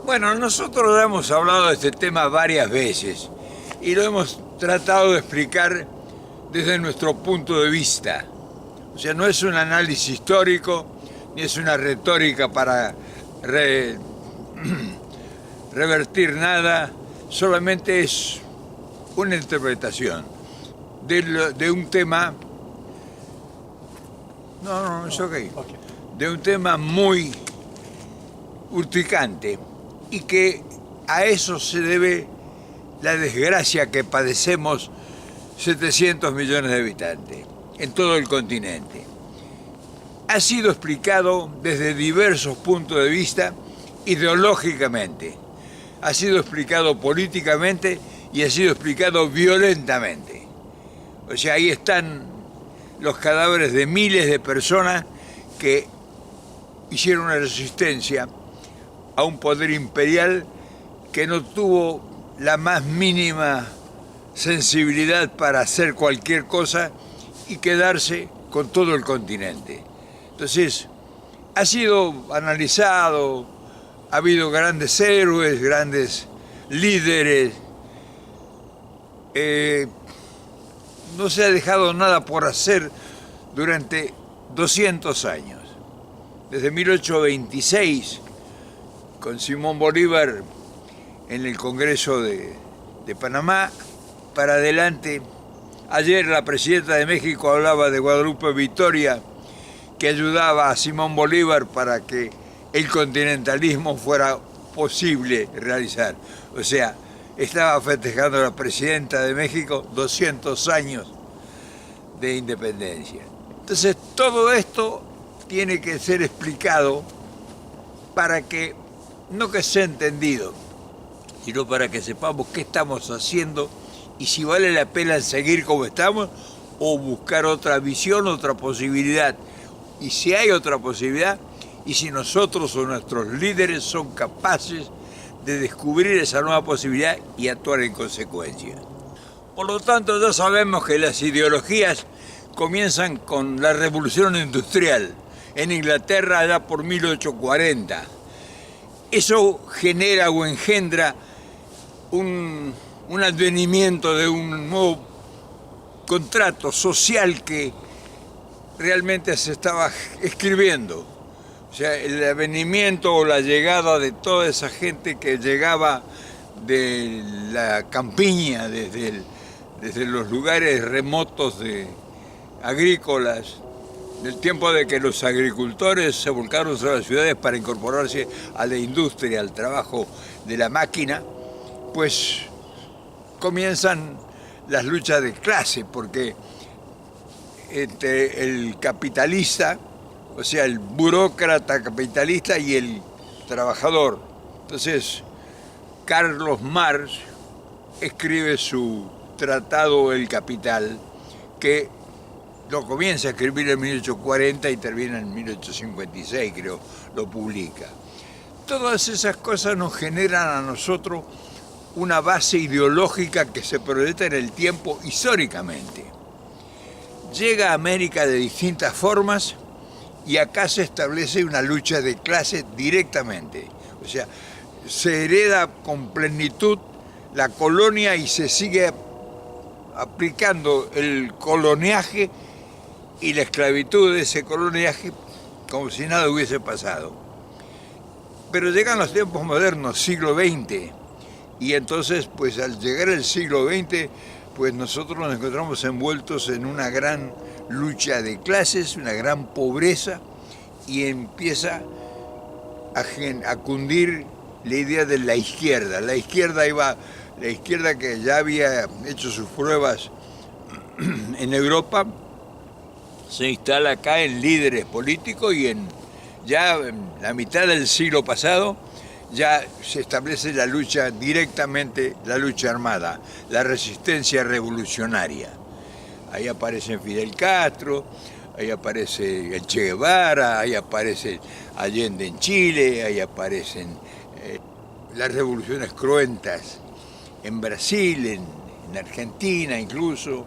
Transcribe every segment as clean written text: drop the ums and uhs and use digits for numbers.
Bueno, nosotros hemos hablado de este tema varias veces y lo hemos tratado de explicar desde nuestro punto de vista. O sea, no es un análisis histórico, ni es una retórica para revertir nada, solamente es una interpretación de un tema. No, es ok. De un tema muy urticante y que a eso se debe la desgracia que padecemos 700 millones de habitantes en todo el continente. Ha sido explicado desde diversos puntos de vista ideológicamente, ha sido explicado políticamente y ha sido explicado violentamente. O sea, ahí están los cadáveres de miles de personas que hicieron una resistencia a un poder imperial que no tuvo la más mínima sensibilidad para hacer cualquier cosa y quedarse con todo el continente. Entonces, ha sido analizado, ha habido grandes héroes, grandes líderes, no se ha dejado nada por hacer durante 200 años. Desde 1826, con Simón Bolívar en el Congreso de Panamá, para adelante. Ayer la presidenta de México hablaba de Guadalupe Victoria, que ayudaba a Simón Bolívar para que el continentalismo fuera posible realizar. O sea, estaba festejando la presidenta de México 200 años de independencia. Entonces, todo esto tiene que ser explicado para que, no que sea entendido, sino para que sepamos qué estamos haciendo y si vale la pena seguir como estamos o buscar otra visión, otra posibilidad. Y si hay otra posibilidad, y si nosotros o nuestros líderes son capaces de descubrir esa nueva posibilidad y actuar en consecuencia. Por lo tanto, ya sabemos que las ideologías comienzan con la revolución industrial en Inglaterra allá por 1840. Eso genera o engendra un advenimiento de un nuevo contrato social que realmente se estaba escribiendo. O sea, el advenimiento o la llegada de toda esa gente que llegaba de la campiña, desde los lugares remotos agrícolas, del tiempo de que los agricultores se volcaron a las ciudades para incorporarse a la industria, al trabajo de la máquina, pues comienzan las luchas de clase, porque entre el capitalista, o sea, el burócrata capitalista y el trabajador. Entonces, Carlos Marx escribe su tratado El Capital, que lo comienza a escribir en 1840 y termina en 1856, creo, lo publica. Todas esas cosas nos generan a nosotros una base ideológica que se proyecta en el tiempo históricamente. Llega a América de distintas formas y acá se establece una lucha de clases directamente. O sea, se hereda con plenitud la colonia y se sigue aplicando el coloniaje y la esclavitud de ese coloniaje como si nada hubiese pasado. Pero llegan los tiempos modernos, siglo XX, y entonces, pues al llegar el siglo XX, pues nosotros nos encontramos envueltos en una gran lucha de clases, una gran pobreza, y empieza a cundir la idea de la izquierda. La izquierda que ya había hecho sus pruebas en Europa, se instala acá en líderes políticos y ya en la mitad del siglo pasado ya se establece la lucha directamente, la lucha armada, la resistencia revolucionaria. Ahí aparece Fidel Castro, ahí aparece el Che Guevara, ahí aparece Allende en Chile, ahí aparecen las revoluciones cruentas en Brasil, en Argentina incluso,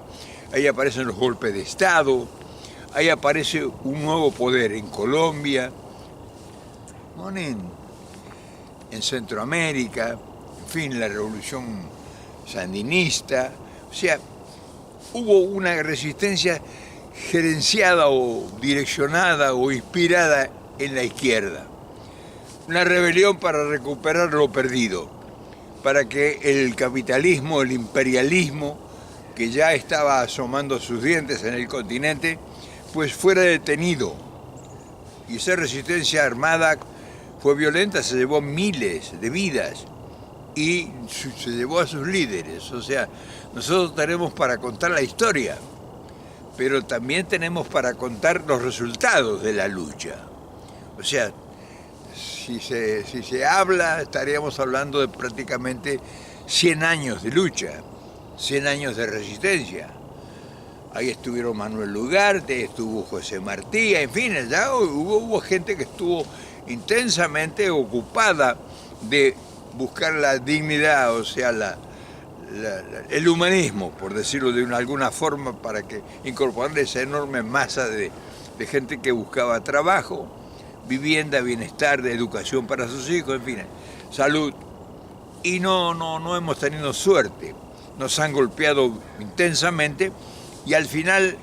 ahí aparecen los golpes de Estado, ahí aparece un nuevo poder en Colombia. Monen, en Centroamérica, en fin, la revolución sandinista. O sea, hubo una resistencia gerenciada o direccionada o inspirada en la izquierda. Una rebelión para recuperar lo perdido, para que el capitalismo, el imperialismo, que ya estaba asomando sus dientes en el continente, pues fuera detenido. Y esa resistencia armada fue violenta, se llevó miles de vidas y se llevó a sus líderes. O sea, nosotros tenemos para contar la historia, pero también tenemos para contar los resultados de la lucha. O sea, si se habla, estaríamos hablando de prácticamente 100 años de lucha, 100 años de resistencia. Ahí estuvieron Manuel Ugarte, estuvo José Martí, en fin, ya hubo gente que estuvo intensamente ocupada de buscar la dignidad, o sea, el humanismo, por decirlo de alguna forma, para que incorporar esa enorme masa de gente que buscaba trabajo, vivienda, bienestar, de educación para sus hijos, en fin, salud. Y no hemos tenido suerte. Nos han golpeado intensamente y al final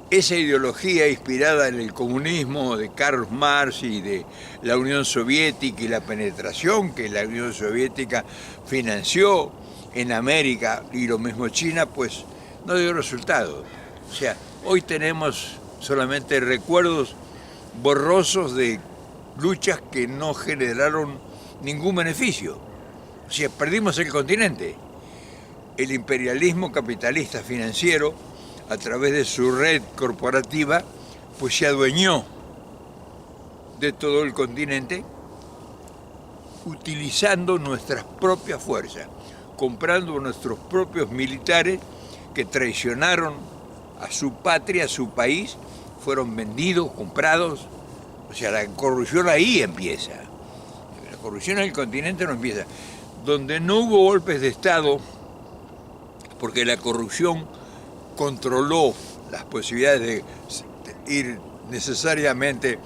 esa ideología inspirada en el comunismo de Karl Marx y de la Unión Soviética y la penetración que la Unión Soviética financió en América y lo mismo China, pues no dio resultado. O sea, hoy tenemos solamente recuerdos borrosos de luchas que no generaron ningún beneficio. O sea, perdimos el continente. El imperialismo capitalista financiero, a través de su red corporativa, pues se adueñó de todo el continente utilizando nuestras propias fuerzas, comprando nuestros propios militares que traicionaron a su patria, a su país, fueron vendidos, comprados. O sea, la corrupción ahí empieza. La corrupción en el continente no empieza. Donde no hubo golpes de Estado, porque la corrupción controló las posibilidades de ir necesariamente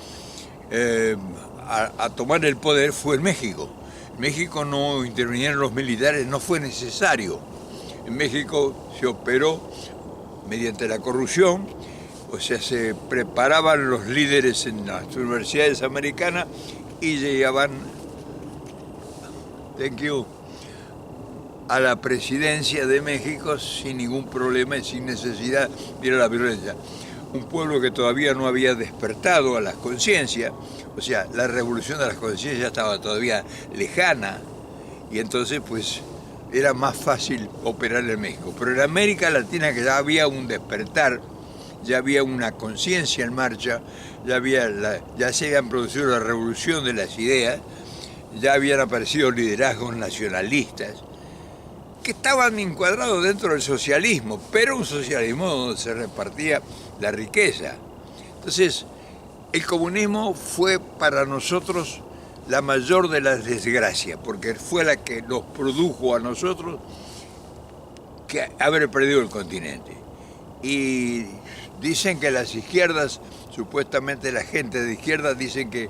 a tomar el poder, fue en México. En México no intervinieron los militares, no fue necesario. En México se operó mediante la corrupción, o sea, se preparaban los líderes en las universidades americanas y llegaban, a la presidencia de México sin ningún problema y sin necesidad de ir a la violencia. Un pueblo que todavía no había despertado a las conciencias, o sea, la revolución de las conciencias estaba todavía lejana y entonces pues era más fácil operar en México. Pero en América Latina, que ya había un despertar, ya había una conciencia en marcha, ya se habían producido la revolución de las ideas, ya habían aparecido liderazgos nacionalistas que estaban encuadrados dentro del socialismo, pero un socialismo donde se repartía la riqueza. Entonces, el comunismo fue para nosotros la mayor de las desgracias, porque fue la que nos produjo a nosotros que haber perdido el continente. Y dicen que las izquierdas, supuestamente la gente de izquierda, dicen que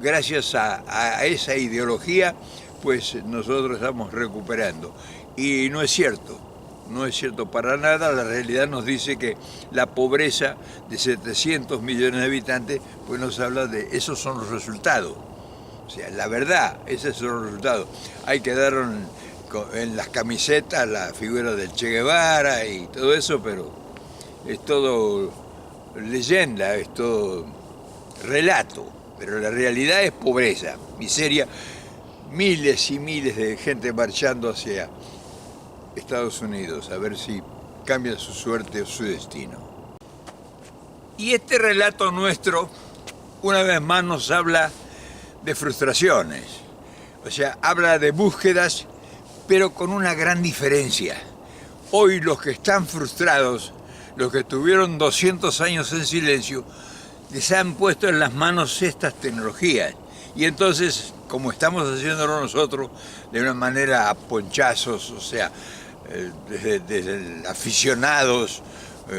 gracias a esa ideología, pues nosotros estamos recuperando. Y no es cierto, no es cierto para nada. La realidad nos dice que la pobreza de 700 millones de habitantes, pues nos habla de esos son los resultados. O sea, la verdad, esos son los resultados. Hay que dar en las camisetas la figura del Che Guevara y todo eso, pero es todo leyenda, es todo relato. Pero la realidad es pobreza, miseria, miles y miles de gente marchando hacia Estados Unidos a ver si cambia su suerte o su destino. Y este relato nuestro, una vez más, nos habla de frustraciones, o sea, habla de búsquedas, pero con una gran diferencia. Hoy los que están frustrados, los que tuvieron 200 años en silencio, les han puesto en las manos estas tecnologías. Y entonces, como estamos haciéndolo nosotros, de una manera a ponchazos, o sea, desde aficionados,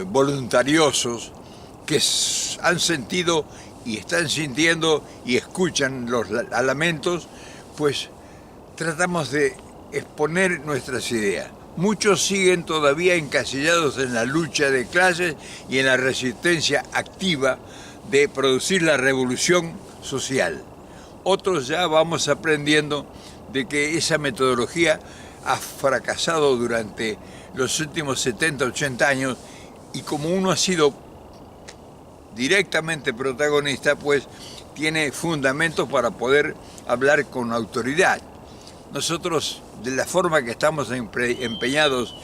voluntariosos, que han sentido y están sintiendo y escuchan los lamentos, pues tratamos de exponer nuestras ideas. Muchos siguen todavía encasillados en la lucha de clases y en la resistencia activa de producir la revolución social. Otros ya vamos aprendiendo de que esa metodología ha fracasado durante los últimos 70, 80 años, y como uno ha sido directamente protagonista, pues tiene fundamentos para poder hablar con autoridad. Nosotros, de la forma que estamos empeñados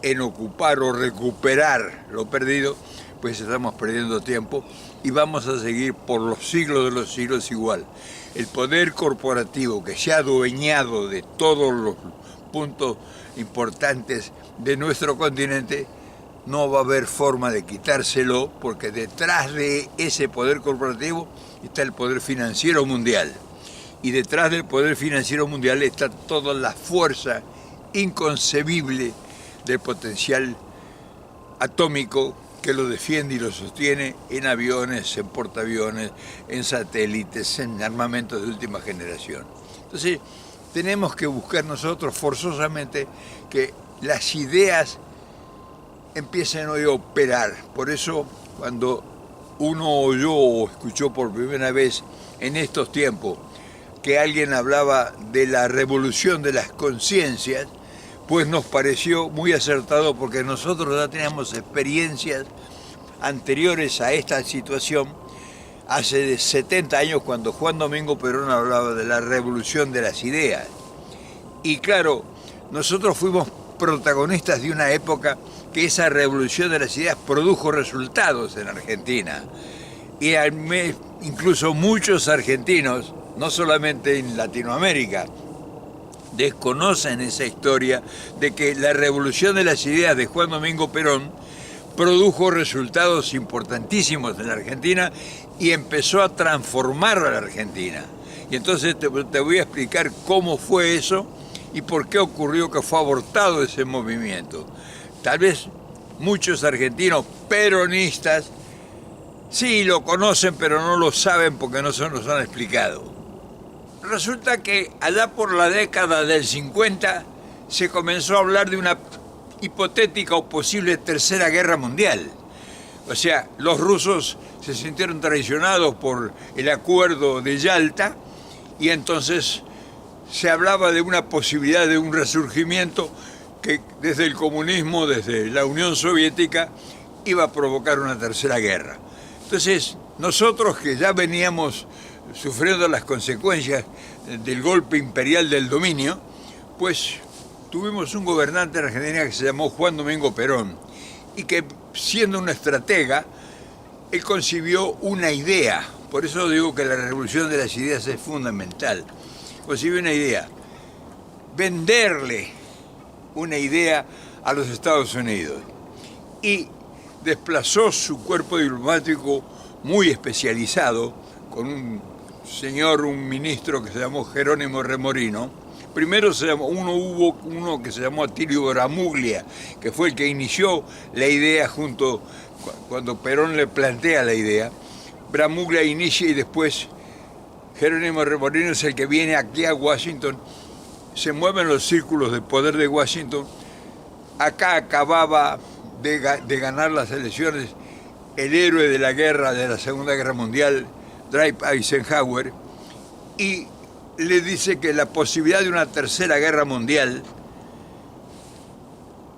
en ocupar o recuperar lo perdido, pues estamos perdiendo tiempo y vamos a seguir por los siglos de los siglos igual. El poder corporativo que se ha adueñado de todos los puntos importantes de nuestro continente, no va a haber forma de quitárselo, porque detrás de ese poder corporativo está el poder financiero mundial. Y detrás del poder financiero mundial está toda la fuerza inconcebible del potencial atómico que lo defiende y lo sostiene en aviones, en portaaviones, en satélites, en armamentos de última generación. Entonces, tenemos que buscar nosotros forzosamente que las ideas empiecen hoy a operar. Por eso, cuando uno oyó o escuchó por primera vez en estos tiempos que alguien hablaba de la revolución de las conciencias, pues nos pareció muy acertado, porque nosotros ya teníamos experiencias anteriores a esta situación, hace 70 años, cuando Juan Domingo Perón hablaba de la revolución de las ideas. Y claro, nosotros fuimos protagonistas de una época que esa revolución de las ideas produjo resultados en Argentina. Y incluso muchos argentinos, no solamente en Latinoamérica, desconocen esa historia de que la revolución de las ideas de Juan Domingo Perón produjo resultados importantísimos en la Argentina y empezó a transformar a la Argentina. Y entonces te voy a explicar cómo fue eso y por qué ocurrió que fue abortado ese movimiento. Tal vez muchos argentinos peronistas sí lo conocen, pero no lo saben porque no se nos han explicado. Resulta que allá por la década del 50 se comenzó a hablar de una hipotética o posible tercera guerra mundial. O sea, los rusos se sintieron traicionados por el acuerdo de Yalta, y entonces se hablaba de una posibilidad de un resurgimiento que desde el comunismo, desde la Unión Soviética, iba a provocar una tercera guerra. Entonces, nosotros que ya veníamos sufriendo las consecuencias del golpe imperial del dominio, pues tuvimos un gobernante en Argentina que se llamó Juan Domingo Perón, y que, siendo un estratega, él concibió una idea. Por eso digo que la revolución de las ideas es fundamental. Concibió una idea: venderle una idea a los Estados Unidos, y desplazó su cuerpo diplomático muy especializado con un ministro que se llamó Jerónimo Remorino. Primero hubo uno que se llamó Atilio Bramuglia, que fue el que inició la idea cuando Perón le plantea la idea. Bramuglia inicia y después Jerónimo Remorino es el que viene aquí a Washington. Se mueven los círculos de poder de Washington. Acá acababa de ganar las elecciones el héroe de la guerra, de la Segunda Guerra Mundial, Dwight Eisenhower, y le dice que la posibilidad de una tercera guerra mundial,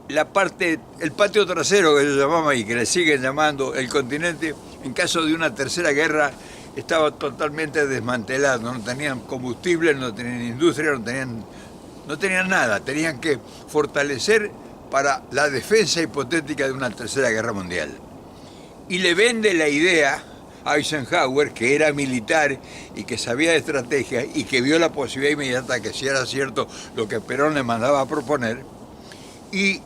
el patio trasero que se llamaba y que le siguen llamando el continente, en caso de una tercera guerra, estaba totalmente desmantelado. No tenían combustible, no tenían industria, no tenían nada. Tenían que fortalecer para la defensa hipotética de una tercera guerra mundial. Y le vende la idea a Eisenhower, que era militar y que sabía de estrategia y que vio la posibilidad inmediata que si era cierto lo que Perón le mandaba a proponer. Y,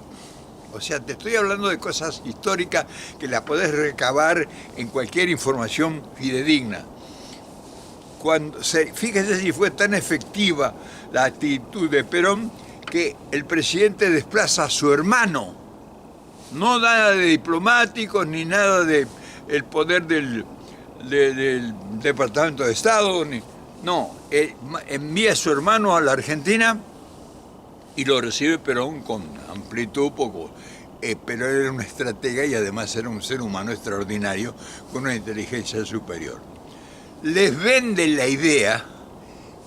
o sea, te estoy hablando de cosas históricas que las podés recabar en cualquier información fidedigna. Fíjese si fue tan efectiva la actitud de Perón que el presidente desplaza a su hermano. No nada de diplomáticos ni nada de el poder del del Departamento de Estado, no, envía a su hermano a la Argentina y lo recibe Perón con amplitud poco. Pero era un estratega y además era un ser humano extraordinario con una inteligencia superior. Les vende la idea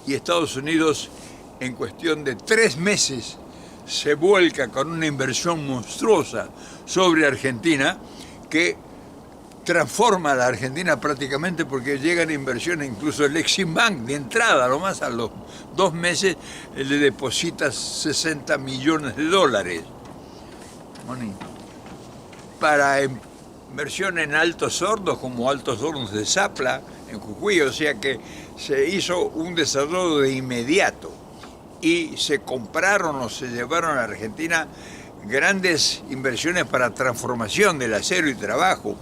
y Estados Unidos en cuestión de 3 meses se vuelca con una inversión monstruosa sobre Argentina que transforma a la Argentina prácticamente porque llegan inversiones, incluso el Exim Bank de entrada, nomás a los 2 meses le deposita 60 millones de dólares. Para inversión en Altos Hornos, como Altos Hornos de Zapla, en Jujuy, o sea que se hizo un desarrollo de inmediato y se compraron o se llevaron a Argentina grandes inversiones para transformación del acero y trabajo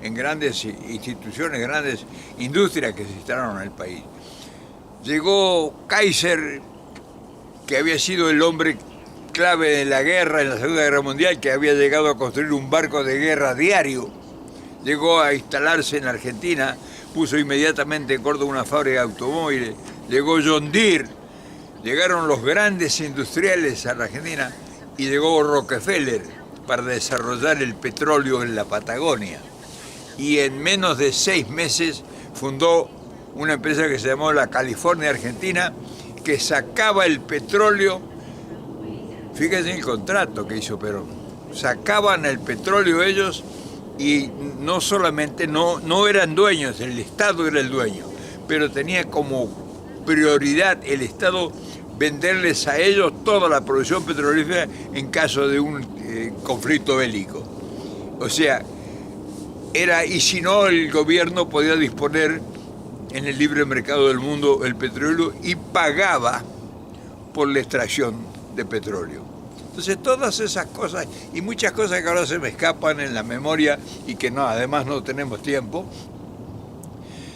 en grandes instituciones, grandes industrias que se instalaron en el país. Llegó Kaiser, que había sido el hombre clave de la guerra, en la Segunda Guerra Mundial, que había llegado a construir un barco de guerra diario, llegó a instalarse en Argentina, puso inmediatamente en Córdoba una fábrica de automóviles, llegó John Deere, llegaron los grandes industriales a la Argentina y llegó Rockefeller para desarrollar el petróleo en la Patagonia. Y en menos de 6 meses fundó una empresa que se llamó la California Argentina, que sacaba el petróleo. Fíjense el contrato que hizo Perón. Sacaban el petróleo ellos y no solamente no eran dueños, el Estado era el dueño, pero tenía como prioridad el Estado venderles a ellos toda la producción petrolífera en caso de un conflicto bélico. O sea, y si no, el gobierno podía disponer en el libre mercado del mundo el petróleo y pagaba por la extracción de petróleo. Entonces todas esas cosas y muchas cosas que ahora se me escapan en la memoria y que además no tenemos tiempo,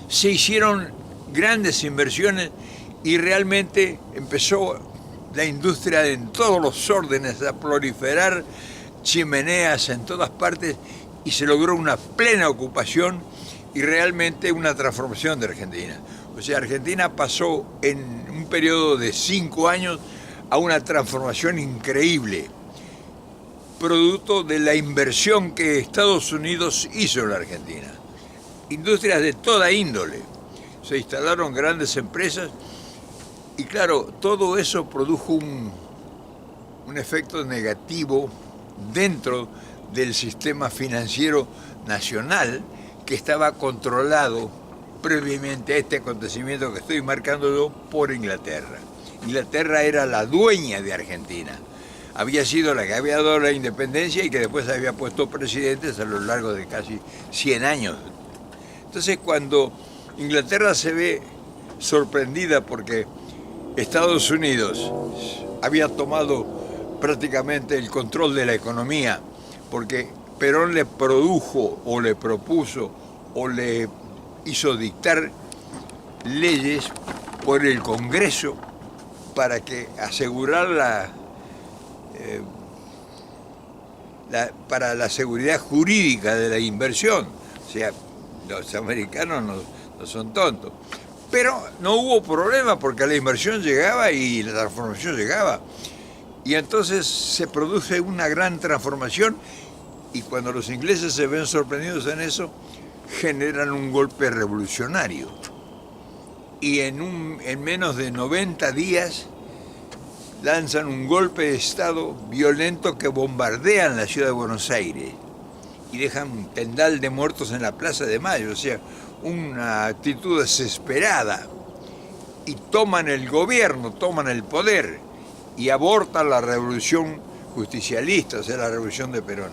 se hicieron grandes inversiones y realmente empezó la industria en todos los órdenes a proliferar, chimeneas en todas partes y se logró una plena ocupación y realmente una transformación de Argentina. O sea, Argentina pasó en un periodo de 5 años a una transformación increíble, producto de la inversión que Estados Unidos hizo en la Argentina. Industrias de toda índole, se instalaron grandes empresas y claro, todo eso produjo un efecto negativo dentro del sistema financiero nacional que estaba controlado previamente a este acontecimiento que estoy marcando yo por Inglaterra. Inglaterra era la dueña de Argentina. Había sido la que había dado la independencia y que después había puesto presidentes a lo largo de casi 100 años. Entonces, cuando Inglaterra se ve sorprendida porque Estados Unidos había tomado prácticamente el control de la economía, porque Perón le produjo o le propuso o le hizo dictar leyes por el Congreso para que asegurar para la seguridad jurídica de la inversión. O sea, los americanos no son tontos. Pero no hubo problema porque la inversión llegaba y la transformación llegaba. Y entonces se produce una gran transformación y cuando los ingleses se ven sorprendidos en eso, generan un golpe revolucionario. Y en menos de 90 días lanzan un golpe de Estado violento que bombardean la ciudad de Buenos Aires y dejan un tendal de muertos en la Plaza de Mayo, o sea, una actitud desesperada. Y toman el gobierno, toman el poder y abortan la revolución justicialista, o sea, la revolución de Perón.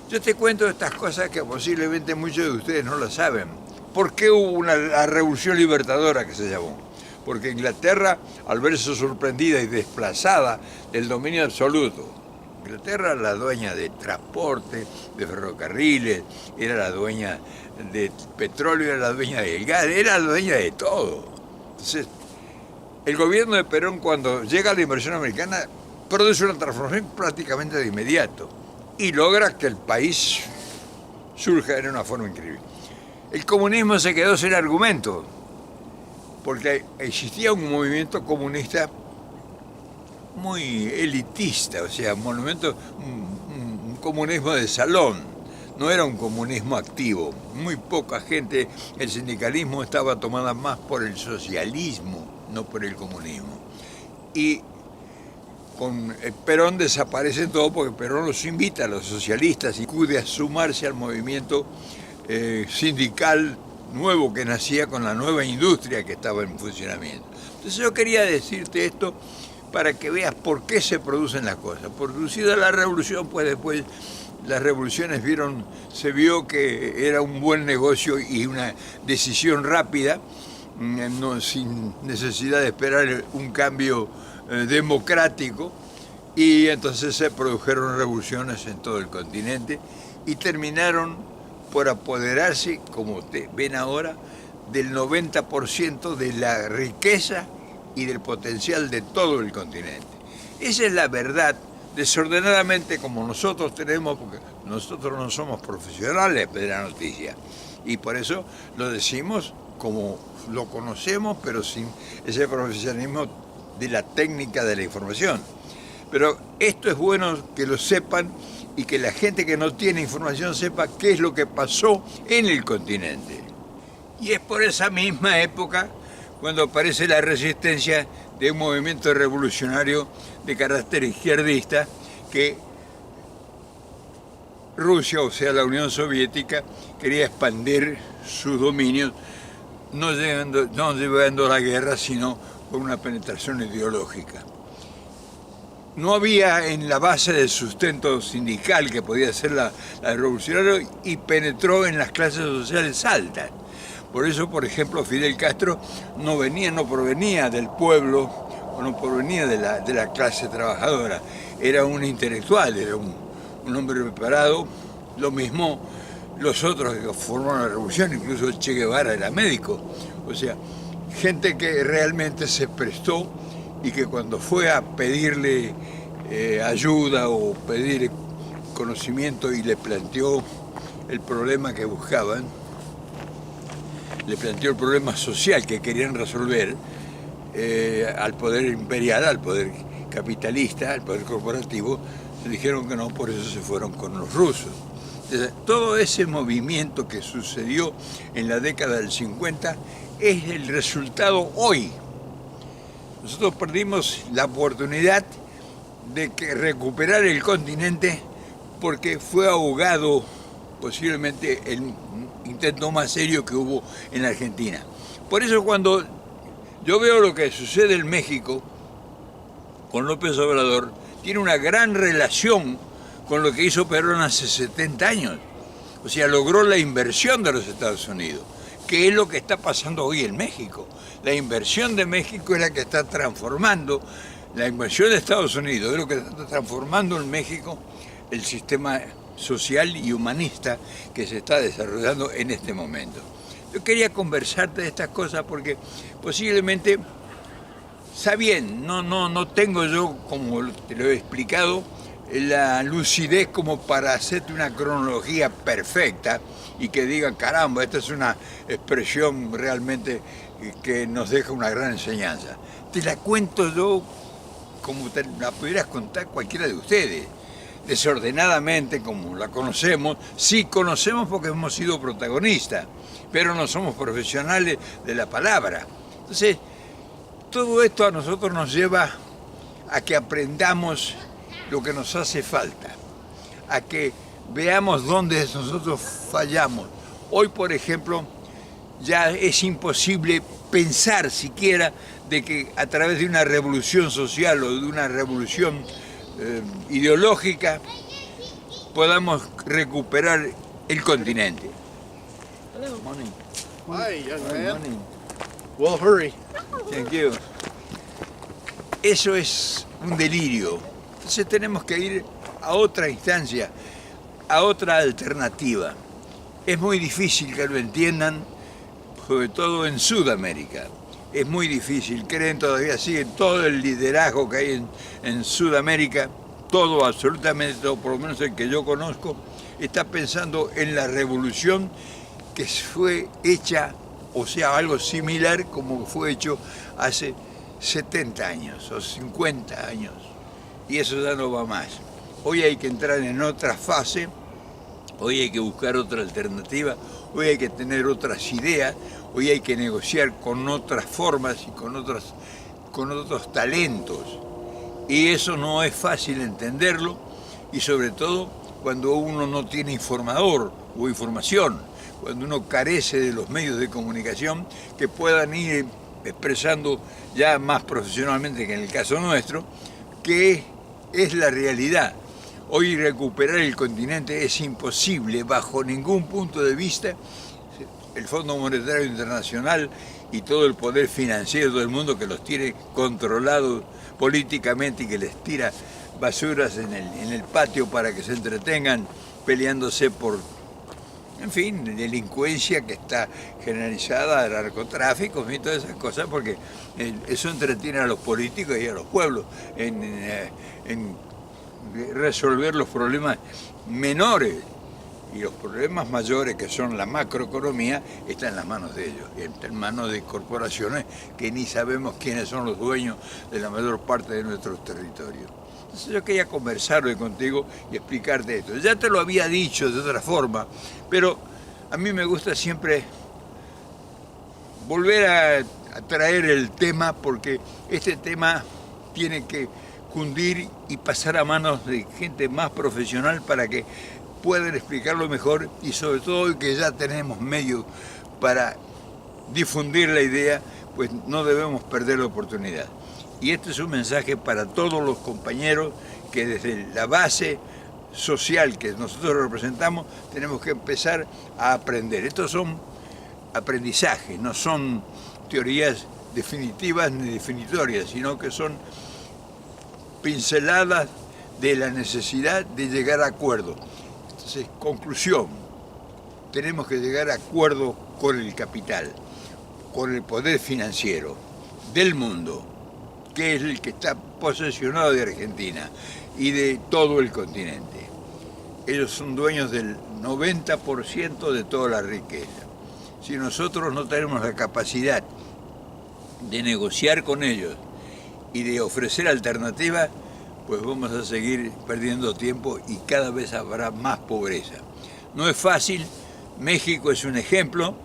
Yo te cuento estas cosas que posiblemente muchos de ustedes no las saben. ¿Por qué hubo la revolución libertadora que se llamó? Porque Inglaterra, al verse sorprendida y desplazada del dominio absoluto, Inglaterra era la dueña de transporte, de ferrocarriles, era la dueña de petróleo, era la dueña del gas, era la dueña de todo. Entonces, el gobierno de Perón, cuando llega a la inversión americana, produce una transformación prácticamente de inmediato y logra que el país surja en una forma increíble. el comunismo se quedó sin argumento, porque existía un movimiento comunista muy elitista, o sea, un comunismo de salón, no era un comunismo activo. Muy poca gente, el sindicalismo estaba tomada más por el socialismo, no por el comunismo. Y con Perón desaparece todo porque Perón los invita a los socialistas y acude a sumarse al movimiento sindical nuevo que nacía con la nueva industria que estaba en funcionamiento. Entonces yo quería decirte esto para que veas por qué se producen las cosas. Producida la revolución, pues después las revoluciones se vio que era un buen negocio y una decisión rápida, sin necesidad de esperar un cambio democrático, y entonces se produjeron revoluciones en todo el continente y terminaron por apoderarse, como ven ahora, del 90% de la riqueza y del potencial de todo el continente. Esa es la verdad, desordenadamente como nosotros tenemos, porque nosotros no somos profesionales de la noticia, y por eso lo decimos como lo conocemos, pero sin ese profesionalismo de la técnica de la información. Pero esto es bueno que lo sepan y que la gente que no tiene información sepa qué es lo que pasó en el continente. Y es por esa misma época cuando aparece la resistencia de un movimiento revolucionario de carácter izquierdista que Rusia, o sea la Unión Soviética, quería expandir sus dominios, no llevando a la guerra, sino con una penetración ideológica. No había en la base del sustento sindical que podía ser la revolucionaria, y penetró en las clases sociales altas. Por eso, por ejemplo, Fidel Castro no provenía del pueblo, o no provenía de la clase trabajadora. Era un intelectual, era un hombre preparado. Lo mismo los otros que formaron la revolución, incluso Che Guevara era médico. O sea, gente que realmente se prestó y que cuando fue a pedirle ayuda o pedir conocimiento y le planteó el problema que buscaban, le planteó el problema social que querían resolver al poder imperial, al poder capitalista, al poder corporativo, le dijeron que no, por eso se fueron con los rusos. Entonces, todo ese movimiento que sucedió en la década del 50 es el resultado hoy. Nosotros perdimos la oportunidad de recuperar el continente porque fue ahogado posiblemente el intento más serio que hubo en Argentina. Por eso cuando yo veo lo que sucede en México con López Obrador, tiene una gran relación con lo que hizo Perón hace 70 años. O sea, logró la inversión de los Estados Unidos, que es lo que está pasando hoy en México. La inversión de México es la que está transformando, la inversión de Estados Unidos es lo que está transformando en México el sistema social y humanista que se está desarrollando en este momento. Yo quería conversarte de estas cosas porque posiblemente, está bien, no tengo yo, como te lo he explicado, la lucidez como para hacerte una cronología perfecta y que digan, caramba, esta es una expresión realmente que nos deja una gran enseñanza. Te la cuento yo como te la pudieras contar cualquiera de ustedes, desordenadamente como la conocemos. Sí conocemos porque hemos sido protagonistas, pero no somos profesionales de la palabra. Entonces, todo esto a nosotros nos lleva a que aprendamos lo que nos hace falta, a que veamos dónde nosotros fallamos. Hoy, por ejemplo, ya es imposible pensar siquiera de que a través de una revolución social o de una revolución ideológica podamos recuperar el continente. Hello. Morning. Hi, young man. Morning. Well, hurry. Thank you. Eso es un delirio. Entonces tenemos que ir a otra instancia, a otra alternativa. Es muy difícil que lo entiendan, sobre todo en Sudamérica. Es muy difícil, creen todavía, siguen todo el liderazgo que hay en Sudamérica, todo, absolutamente todo, por lo menos el que yo conozco, está pensando en la revolución que fue hecha, o sea, algo similar como fue hecho hace 70 años o 50 años. Y eso ya no va más. Hoy hay que entrar en otra fase, hoy hay que buscar otra alternativa, hoy hay que tener otras ideas, hoy hay que negociar con otras formas y con otros talentos. Y eso no es fácil entenderlo, y sobre todo cuando uno no tiene informador o información, cuando uno carece de los medios de comunicación que puedan ir expresando ya más profesionalmente que en el caso nuestro, que es la realidad. Hoy recuperar el continente es imposible bajo ningún punto de vista. El Fondo Monetario Internacional y todo el poder financiero del mundo que los tiene controlados políticamente y que les tira basuras en el patio para que se entretengan peleándose por, en fin, delincuencia que está generalizada, narcotráfico y todas esas cosas, porque eso entretiene a los políticos y a los pueblos en resolver los problemas menores, y los problemas mayores, que son la macroeconomía, están en las manos de ellos, están en manos de corporaciones que ni sabemos quiénes son los dueños de la mayor parte de nuestros territorios. Entonces yo quería conversar hoy contigo y explicarte esto. Ya te lo había dicho de otra forma, pero a mí me gusta siempre volver a traer el tema, porque este tema tiene que cundir y pasar a manos de gente más profesional para que puedan explicarlo mejor, y sobre todo hoy que ya tenemos medios para difundir la idea, pues no debemos perder la oportunidad. Y este es un mensaje para todos los compañeros que desde la base social que nosotros representamos tenemos que empezar a aprender. Estos son aprendizajes, no son teorías definitivas ni definitorias, sino que son pinceladas de la necesidad de llegar a acuerdos. Entonces, conclusión, tenemos que llegar a acuerdos con el capital, con el poder financiero del mundo, que es el que está posesionado de Argentina y de todo el continente. Ellos son dueños del 90% de toda la riqueza. Si nosotros no tenemos la capacidad de negociar con ellos y de ofrecer alternativas, pues vamos a seguir perdiendo tiempo y cada vez habrá más pobreza. No es fácil, México es un ejemplo,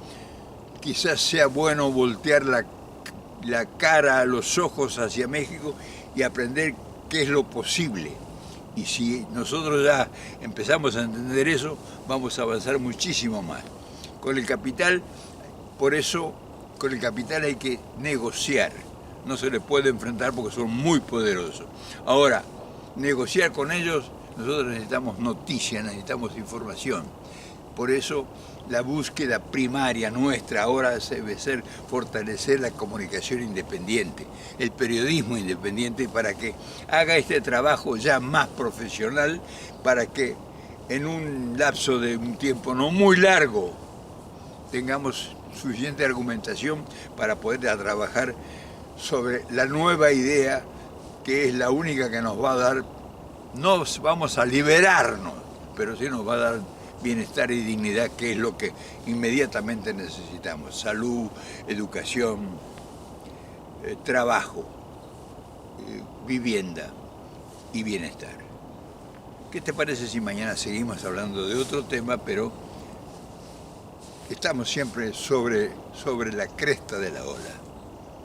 quizás sea bueno voltear la cara, los ojos hacia México y aprender qué es lo posible. Y si nosotros ya empezamos a entender eso, vamos a avanzar muchísimo más. Con el capital, por eso, con el capital hay que negociar. No se les puede enfrentar porque son muy poderosos. Ahora, negociar con ellos, nosotros necesitamos noticias, necesitamos información. Por eso la búsqueda primaria nuestra ahora debe ser fortalecer la comunicación independiente, el periodismo independiente, para que haga este trabajo ya más profesional, para que en un lapso de un tiempo no muy largo tengamos suficiente argumentación para poder trabajar sobre la nueva idea, que es la única que nos va a dar, no vamos a liberarnos, pero sí nos va a dar bienestar y dignidad, que es lo que inmediatamente necesitamos: salud, educación, trabajo, vivienda y bienestar. ¿Qué te parece si mañana seguimos hablando de otro tema, pero estamos siempre sobre la cresta de la ola?